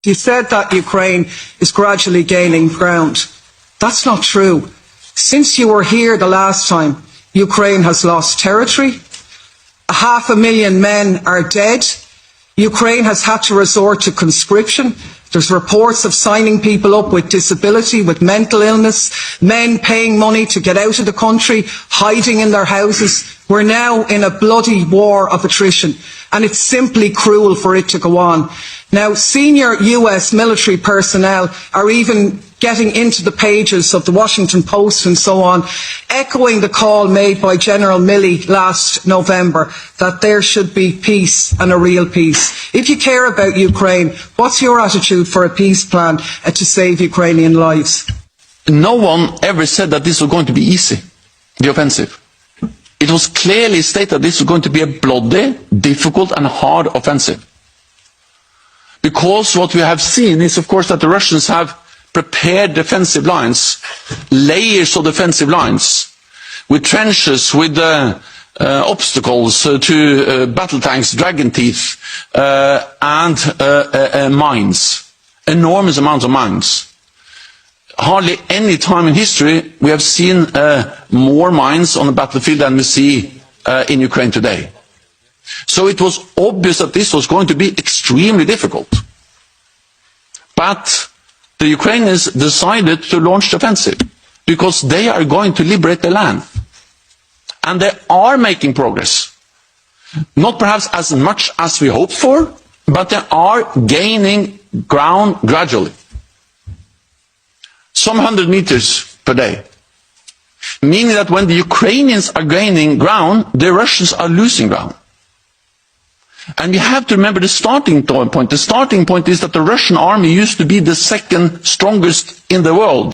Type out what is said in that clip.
You said that Ukraine is gradually gaining ground. That's not true. Since you were here the last time, Ukraine has lost territory. 500,000 men are dead. Ukraine has had to resort to conscription. There's reports of signing people up with disability, with mental illness, men paying money to get out of the country, hiding in their houses. We're now in a bloody war of attrition, and it's simply cruel for it to go on. Now, senior US military personnel are even getting into the pages of the Washington Post and so on, echoing the call made by General Milley last November that there should be peace, and a real peace. If you care about Ukraine, what's your attitude for a peace plan to save Ukrainian lives? No one ever said that this was going to be easy, the offensive. It was clearly stated this was going to be a bloody, difficult and hard offensive. Because what we have seen is, of course, that the Russians have prepared defensive lines, layers of defensive lines, with trenches, with obstacles to battle tanks, dragon teeth, and mines, enormous amounts of mines. Hardly any time in history we have seen more mines on the battlefield than we see in Ukraine today. So it was obvious that this was going to be extremely difficult. But the Ukrainians decided to launch the offensive because they are going to liberate the land. And they are making progress. Not perhaps as much as we hoped for, but they are gaining ground gradually. Some 100 meters per day. Meaning that when the Ukrainians are gaining ground, the Russians are losing ground. And you have to remember the starting point. The starting point is that the Russian army used to be the second strongest in the world.